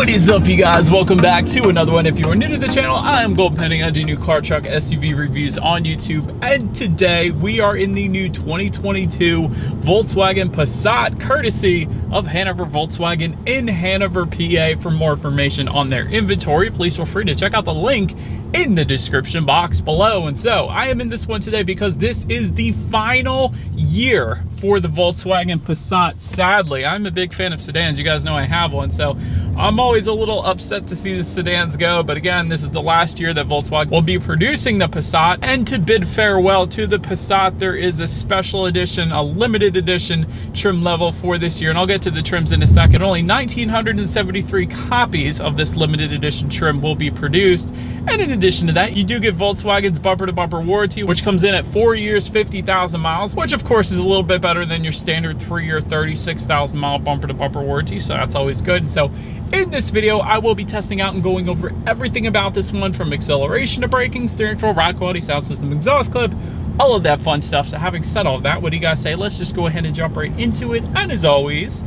What is up, you guys? Welcome back to another one. If you are new to the channel, I am Gold Penning. I do new car, truck, SUV reviews on YouTube, and today we are in the new 2022 Volkswagen Passat, courtesy of Hanover Volkswagen in Hanover, PA. For more information on their inventory, please feel free to check out the link in the description box below. And so I am in this one today because this is the final year for the Volkswagen Passat. Sadly, I'm a big fan of sedans. You guys know I have one, so I'm always a little upset to see the sedans go. But again, this is the last year that Volkswagen will be producing the Passat. And to bid farewell to the Passat, there is a special edition, a limited edition trim level for this year. And I'll get to the trims in a second. Only 1,973 copies of this limited edition trim will be produced. And in addition to that, you do get Volkswagen's bumper-to-bumper warranty, which comes in at 4 years, 50,000 miles, which of course is a little bit better than your standard 3-year, 36,000 mile bumper-to-bumper warranty, so that's always good. And so in this video, I will be testing out and going over everything about this one, from acceleration to braking, steering feel, ride quality, sound system, exhaust clip, all of that fun stuff. So having said all of that, what do you guys say? Let's just go ahead and jump right into it. And as always,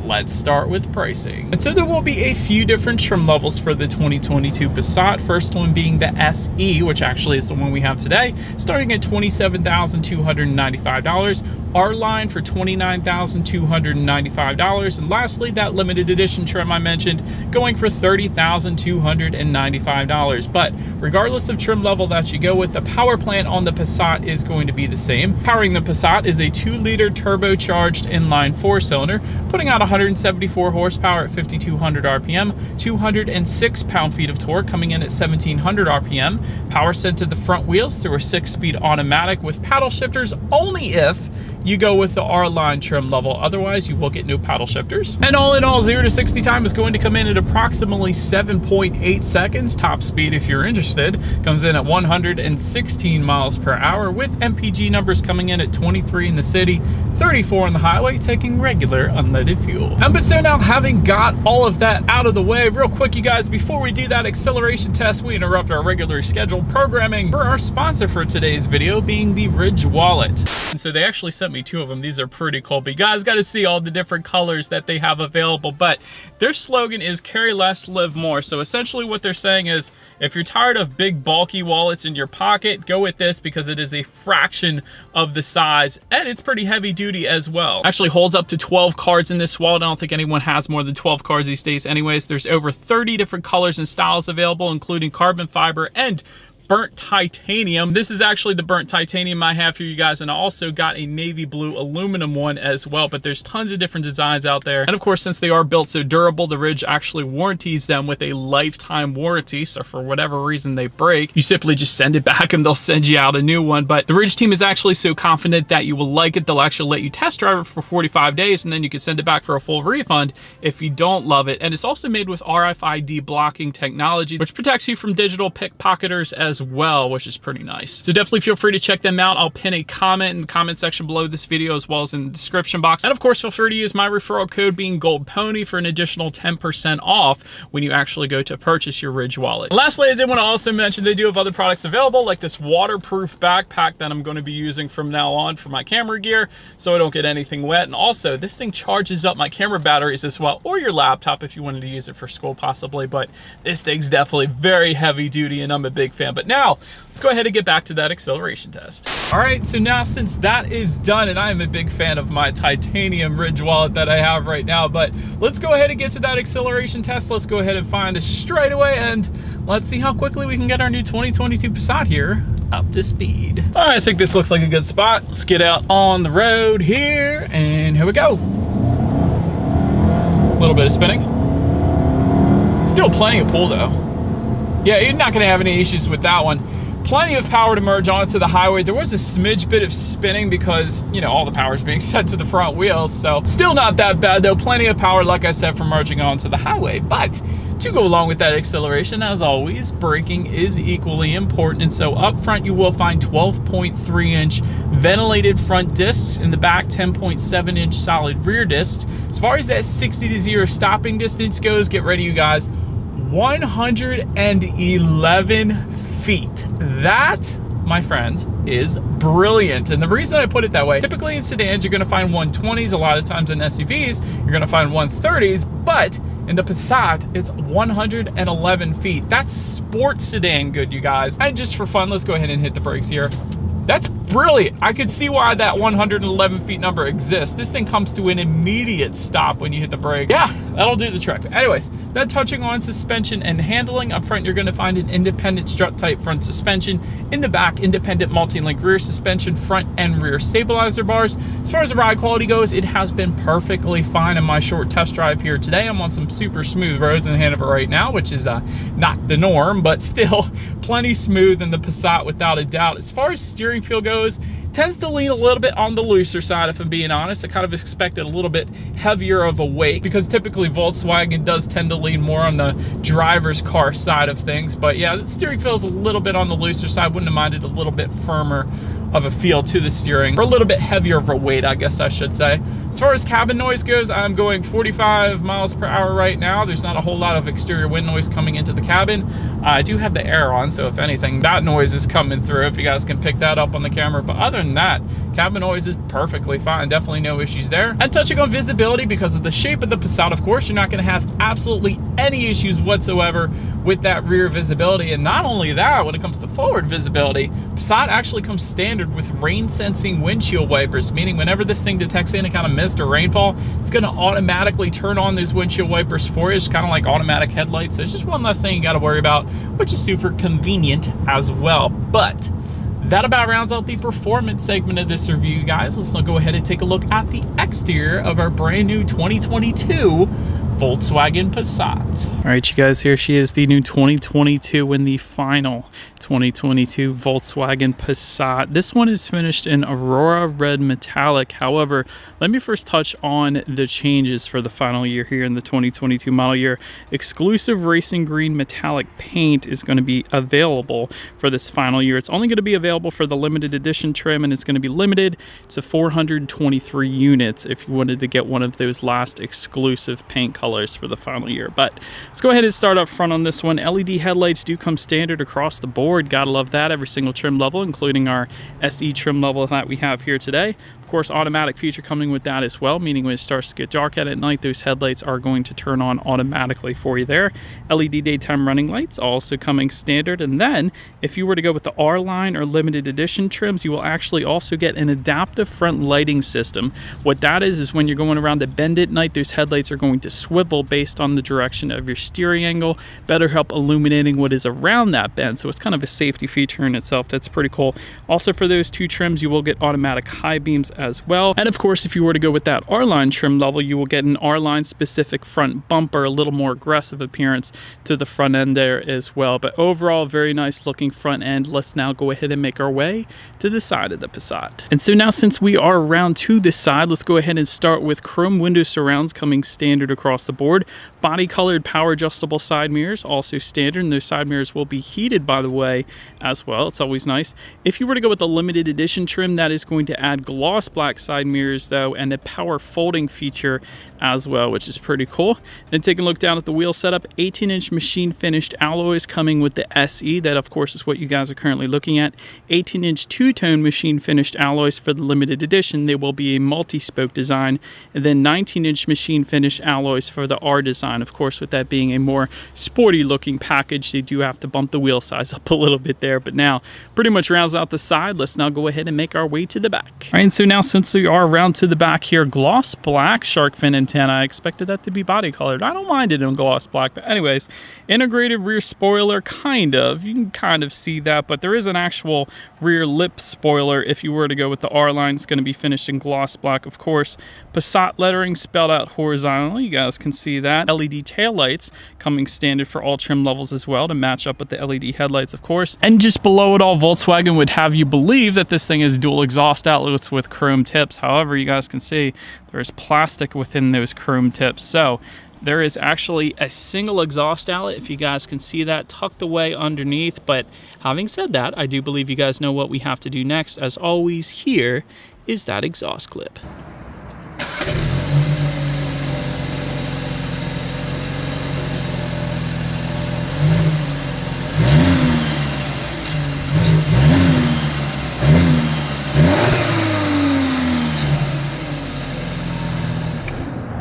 let's start with pricing. And so there will be a few different trim levels for the 2022 Passat. First one being the SE, which actually is the one we have today, starting at $27,295. R-Line for $29,295. And lastly, that limited edition trim I mentioned, going for $30,295. But regardless of trim level that you go with, the power plant on the Passat is going to be the same. Powering the Passat is a 2-liter turbocharged inline 4-cylinder, putting out 174 horsepower at 5,200 RPM, 206 pound-feet of torque, coming in at 1,700 RPM. Power sent to the front wheels through a 6-speed automatic with paddle shifters only if you go with the R-Line trim level. Otherwise, you will get no paddle shifters. And all in all, 0 to 60 time is going to come in at approximately 7.8 seconds. Top speed, if you're interested, comes in at 116 miles per hour, with MPG numbers coming in at 23 in the city, 34 on the highway, taking regular unleaded fuel. But so now, having got all of that out of the way, real quick, you guys, before we do that acceleration test, we interrupt our regular scheduled programming for our sponsor for today's video, being the Ridge Wallet. And so they actually sent me 2 of them. These are pretty cool, but you guys got to see all the different colors that they have available. But their slogan is carry less, live more. So essentially what they're saying is, if you're tired of big bulky wallets in your pocket, go with this because it is a fraction of the size and it's pretty heavy duty as well. Actually holds up to 12 cards in this wallet. I don't think anyone has more than 12 cards these days anyways. There's over 30 different colors and styles available, including carbon fiber and burnt titanium. This is actually the burnt titanium I have here, you guys, and I also got a navy blue aluminum one as well. But there's tons of different designs out there, and of course, since they are built so durable, the Ridge actually warranties them with a lifetime warranty. So for whatever reason they break, you simply just send it back and they'll send you out a new one. But the Ridge team is actually so confident that you will like it, they'll actually let you test drive it for 45 days, and then you can send it back for a full refund if you don't love it. And it's also made with RFID blocking technology, which protects you from digital pickpocketers as well, which is pretty nice. So definitely feel free to check them out. I'll pin a comment in the comment section below this video, as well as in the description box. And of course, feel free to use my referral code, being Gold Pony, for an additional 10% off when you actually go to purchase your Ridge wallet. And lastly, I did want to also mention they do have other products available, like this waterproof backpack that I'm going to be using from now on for my camera gear, so I don't get anything wet. And also, this thing charges up my camera batteries as well, or your laptop if you wanted to use it for school possibly. But this thing's definitely very heavy duty and I'm a big fan. But now let's go ahead and get back to that acceleration test. All right, so now since that is done, and I am a big fan of my titanium Ridge wallet that I have right now, but let's go ahead and get to that acceleration test. Let's go ahead and find a straightaway, and let's see how quickly we can get our new 2022 Passat here up to speed. All right, I think this looks like a good spot. Let's get out on the road here, and here we go. A little bit of spinning. Still plenty of pull though. Yeah, you're not gonna have any issues with that one. Plenty of power to merge onto the highway. There was a smidge bit of spinning because, you know, all the power is being sent to the front wheels, so still not that bad though. Plenty of power, like I said, for merging onto the highway. But to go along with that acceleration, as always, braking is equally important. And so up front, you will find 12.3-inch ventilated front discs. In the back, 10.7-inch solid rear discs. As far as that 60 to 0 stopping distance goes, get ready, you guys, 111 feet. That, my friends, is brilliant. And the reason I put it that way, typically in sedans, you're gonna find 120s. A lot of times in SUVs, you're gonna find 130s, but In the Passat, it's 111 feet. That's sports sedan good, you guys. And just for fun, let's go ahead and hit the brakes here. That's brilliant. I could see why that 111 feet number exists. This thing comes to an immediate stop when you hit the brake. Yeah, that'll do the trick. But anyways, then touching on suspension and handling. Up front, you're gonna find an independent strut type front suspension. In the back, independent multi-link rear suspension, front and rear stabilizer bars. As far as the ride quality goes, it has been perfectly fine in my short test drive here today. I'm on some super smooth roads in Hanover right now, which is not the norm, but still plenty smooth in the Passat without a doubt. As far as steering feel goes, tends to lean a little bit on the looser side, if I'm being honest. I kind of expected a little bit heavier of a weight because typically Volkswagen does tend to lean more on the driver's car side of things. But yeah, the steering feels a little bit on the looser side. Wouldn't have minded a little bit firmer of a feel to the steering, or a little bit heavier of a weight, I guess I should say. As far as cabin noise goes, I'm going 45 miles per hour right now. There's not a whole lot of exterior wind noise coming into the cabin. I do have the air on, so if anything, that noise is coming through, if you guys can pick that up on the camera. But other than that, cabin noise is perfectly fine. Definitely no issues there. And touching on visibility, because of the shape of the Passat, of course, you're not going to have absolutely any issues whatsoever with that rear visibility. And not only that, when it comes to forward visibility, Passat actually comes standard with rain sensing windshield wipers, meaning whenever this thing detects any kind of mist or rainfall, it's going to automatically turn on those windshield wipers for you. It's kind of like automatic headlights. So it's just one less thing you got to worry about, which is super convenient as well. But that about rounds out the performance segment of this review, guys. Let's now go ahead and take a look at the exterior of our brand new 2022 Volkswagen Passat. All right, you guys, here she is, the new 2022 and the final 2022 Volkswagen Passat. This one is finished in Aurora Red Metallic. However, let me first touch on the changes for the final year here in the 2022 model year. Exclusive Racing Green Metallic paint is going to be available for this final year. It's only going to be available for the limited edition trim, and it's going to be limited to 423 units if you wanted to get one of those last exclusive paint colors for the final year. But let's go ahead and start up front on this one. LED headlights do come standard across the board. Gotta love that. Every single trim level, including our SE trim level that we have here today. Of course, automatic feature coming with that as well, meaning when it starts to get dark out at night, those headlights are going to turn on automatically for you there. LED daytime running lights also coming standard. And then if you were to go with the R line or limited edition trims, you will actually also get an adaptive front lighting system. What that is when you're going around a bend at night, those headlights are going to swivel based on the direction of your steering angle, better help illuminating what is around that bend. So it's kind of a safety feature in itself. That's pretty cool. Also, for those two trims, you will get automatic high beams as well. And of course, if you were to go with that R-Line trim level, you will get an R-Line specific front bumper, a little more aggressive appearance to the front end there as well. But overall, very nice looking front end. Let's now go ahead and make our way to the side of the Passat. And so now, since we are around to the side, let's go ahead and start with chrome window surrounds coming standard across the board. Body colored power adjustable side mirrors also standard, and those side mirrors will be heated, by the way, as well. It's always nice. If you were to go with the limited edition trim, that is going to add gloss black side mirrors though, and a power folding feature as well, which is pretty cool. Then taking a look down at the wheel setup, 18-inch machine finished alloys coming with the SE. That of course is what you guys are currently looking at. 18-inch two-tone machine finished alloys for the limited edition. They will be a multi-spoke design, and then 19-inch machine finished alloys for the R design. Of course, with that being a more sporty looking package, they do have to bump the wheel size up a little bit there, but now pretty much rounds out the side. Let's now go ahead and make our way to the back. All right, and so now since we are around to the back here, gloss black shark fin antenna. I expected that to be body colored. I don't mind it in gloss black, but anyways, integrated rear spoiler, kind of. You can kind of see that, but there is an actual rear lip spoiler. If you were to go with the R line, it's going to be finished in gloss black, of course. Passat lettering spelled out horizontally. You guys can see that. LED taillights coming standard for all trim levels as well to match up with the LED headlights, of course. And just below it all, Volkswagen would have you believe that this thing is dual exhaust outlets with chrome tips. However, you guys can see there's plastic within those chrome tips. So there is actually a single exhaust outlet, if you guys can see that, tucked away underneath. But having said that, I do believe you guys know what we have to do next. As always, here is that exhaust clip.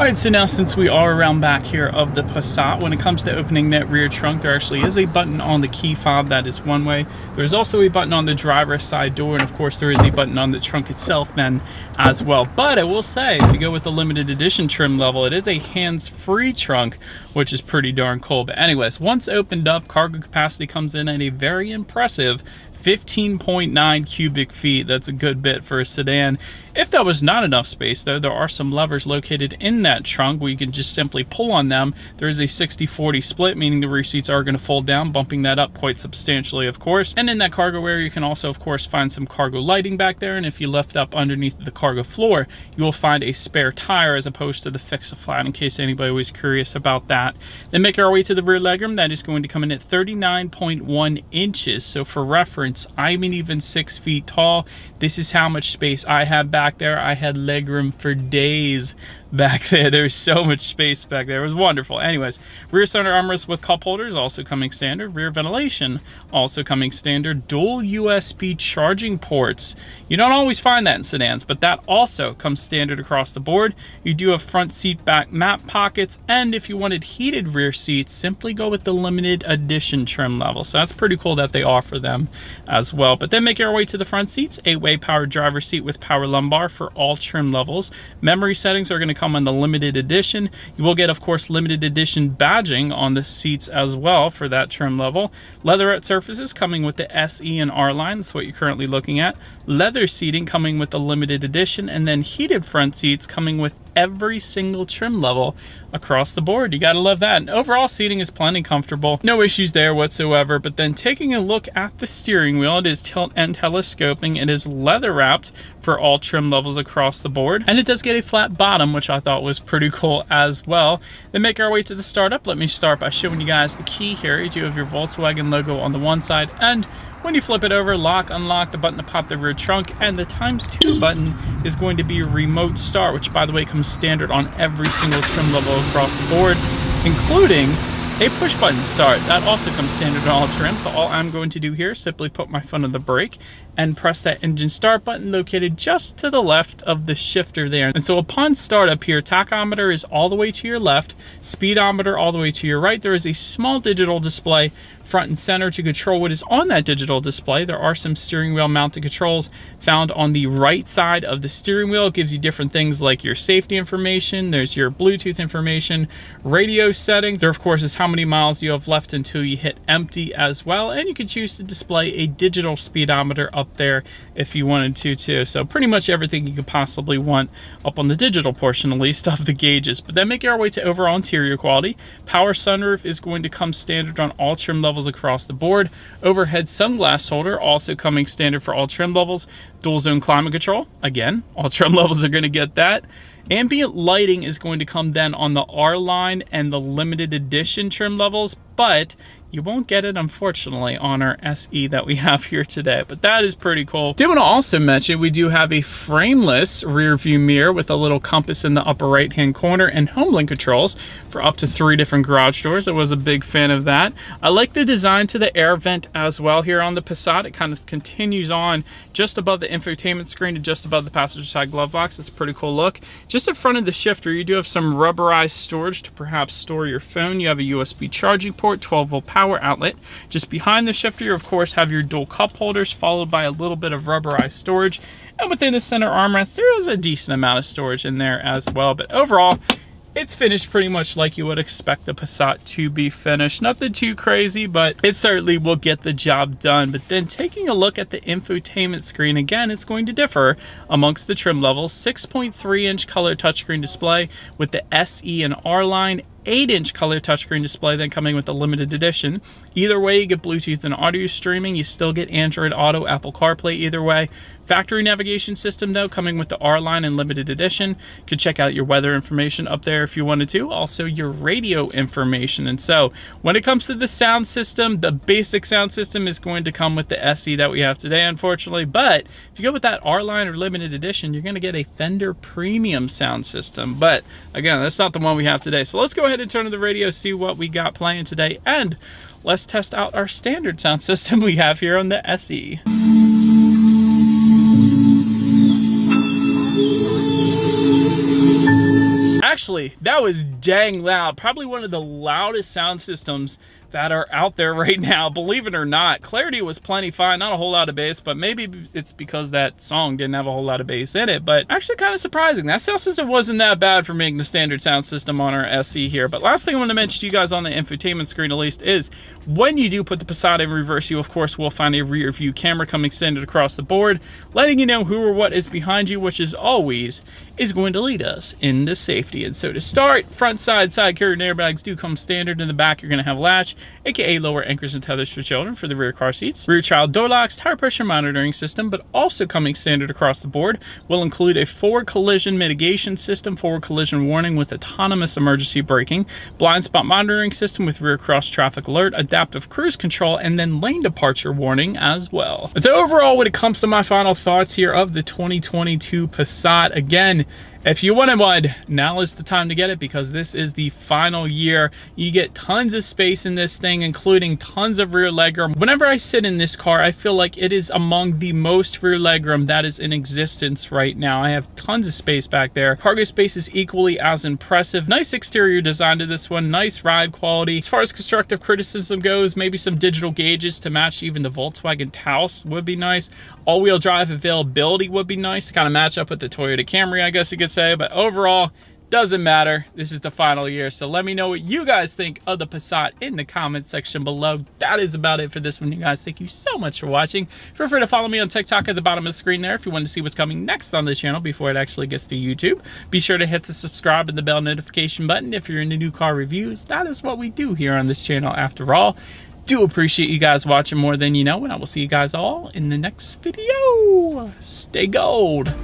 Alright, so now since we are around back here of the Passat, when it comes to opening that rear trunk, there actually is a button on the key fob. That is one way. There's also a button on the driver's side door, and of course there is a button on the trunk itself then as well. But I will say, if you go with the limited edition trim level, it is a hands-free trunk, which is pretty darn cool. But anyways, once opened up, cargo capacity comes in at a very impressive 15.9 cubic feet. That's a good bit for a sedan. If that was not enough space though, there are some levers located in that trunk where you can just simply pull on them. There is a 60-40 split, meaning the rear seats are going to fold down, bumping that up quite substantially, of course. And in that cargo area, you can also, of course, find some cargo lighting back there. And if you lift up underneath the cargo floor, you will find a spare tire as opposed to the fix-a-flat, in case anybody was curious about that. Then make our way to the rear legroom. That is going to come in at 39.1 inches. So for reference, I'm an even 6 feet tall. This is how much space I have back there. I had legroom for days back there. There's so much space back there. It was wonderful. Anyways, rear center armrest with cup holders also coming standard. Rear ventilation also coming standard. Dual USB charging ports. You don't always find that in sedans, but that also comes standard across the board. You do have front seat back map pockets, and if you wanted heated rear seats, simply go with the limited edition trim level. So that's pretty cool that they offer them as well. But then make your way to the front seats. 8-way power driver's seat with power lumbar for all trim levels. Memory settings are going to come on the limited edition. You will get, of course, limited edition badging on the seats as well for that trim level. Leatherette surfaces coming with the SE and R line. That's what you're currently looking at. Leather seating coming with the limited edition, and then heated front seats coming with every single trim level across the board. You gotta love that. And overall seating is plenty comfortable. No issues there whatsoever. But then taking a look at the steering wheel, it is tilt and telescoping. It is leather wrapped for all trim levels across the board. And it does get a flat bottom, which I thought was pretty cool as well. Then make our way to the startup. Let me start by showing you guys the key here. You do have your Volkswagen logo on the one side, and when you flip it over, lock, unlock, the button to pop the rear trunk, and the ×2 button is going to be remote start, which by the way comes standard on every single trim level across the board, including a push button start. That also comes standard on all trims. So all I'm going to do here is simply put my foot on the brake and press that engine start button located just to the left of the shifter there. And so upon startup here, tachometer is all the way to your left, speedometer all the way to your right. There is a small digital display front and center to control what is on that digital display. There are some steering wheel mounted controls found on the right side of the steering wheel. It gives you different things like your safety information. There's your Bluetooth information, radio settings. There, of course, is how many miles you have left until you hit empty as well. And you can choose to display a digital speedometer up there if you wanted to too. So pretty much everything you could possibly want up on the digital portion, at least, of the gauges. But then making our way to overall interior quality. Power sunroof is going to come standard on all trim levels across the board. Overhead sunglass holder also coming standard for all trim levels. Dual zone climate control, again, all trim levels are going to get that. Ambient lighting is going to come then on the R line and the limited edition trim levels, but you won't get it, unfortunately, on our SE that we have here today, but that is pretty cool. Did want to also mention we do have a frameless rear view mirror with a little compass in the upper right hand corner and home link controls for up to 3 different garage doors. I was a big fan of that. I like the design to the air vent as well here on the Passat. It kind of continues on just above the infotainment screen and just above the passenger side glove box. It's a pretty cool look. Just in front of the shifter, you do have some rubberized storage to perhaps store your phone. You have a USB charging port, 12-volt power outlet. Just behind the shifter, you of course have your dual cup holders, followed by a little bit of rubberized storage. And within the center armrest, there is a decent amount of storage in there as well. But overall, it's finished pretty much like you would expect the Passat to be finished. Nothing too crazy, but it certainly will get the job done. But then taking a look at the infotainment screen, again, it's going to differ amongst the trim levels. 6.3-inch color touchscreen display with the SE and R line. 8-inch color touchscreen display then coming with the limited edition. Either way, you get Bluetooth and audio streaming. You still get Android Auto, Apple CarPlay either way. Factory navigation system though, coming with the R line and limited edition. You could check out your weather information up there if you wanted to. Also your radio information. And so when it comes to the sound system, the basic sound system is going to come with the SE that we have today, unfortunately. But if you go with that R line or limited edition, you're going to get a Fender premium sound system. But again, that's not the one we have today. So let's go ahead and turn to the radio, see what we got playing today, and let's test out our standard sound system we have here on the SE. Actually, that was dang loud. Probably one of the loudest sound systems that are out there right now, believe it or not. Clarity was plenty fine, not a whole lot of bass, but maybe it's because that song didn't have a whole lot of bass in it. But actually kind of surprising. That sound system wasn't that bad for being the standard sound system on our SE here. But last thing I want to mention to you guys on the infotainment screen at least is when you do put the Passat in reverse, you of course will find a rear view camera coming extended across the board, letting you know who or what is behind you, which is always is going to lead us into safety. And so to start, front side carrier airbags do come standard. In the back, you're going to have latch, aka lower anchors and tethers for children for the rear car seats. Rear child door locks, tire pressure monitoring system, but also coming standard across the board will include a forward collision mitigation system, forward collision warning with autonomous emergency braking, blind spot monitoring system with rear cross traffic alert, adaptive cruise control, and then lane departure warning as well. And so overall, when it comes to my final thoughts here of the 2022 Passat, again, if you wanted one, now is the time to get it because this is the final year. You get tons of space in this thing, including tons of rear legroom. Whenever I sit in this car, I feel like it is among the most rear legroom that is in existence right now. I have tons of space back there. Cargo space is equally as impressive. Nice exterior design to this one, nice ride quality. As far as constructive criticism goes, maybe some digital gauges to match even the Volkswagen Passat would be nice. All-wheel drive availability would be nice to kind of match up with the Toyota Camry, I guess you could say, but overall, doesn't matter. This is the final year, so let me know what you guys think of the Passat in the comment section below. That is about it for this one, you guys. Thank you so much for watching. Feel free to follow me on TikTok at the bottom of the screen there if you want to see what's coming next on this channel before it actually gets to YouTube. Be sure to hit the subscribe and the bell notification button if you're into new car reviews. That is what we do here on this channel after all. Do appreciate you guys watching more than you know, and I will see you guys all in the next video. Stay gold.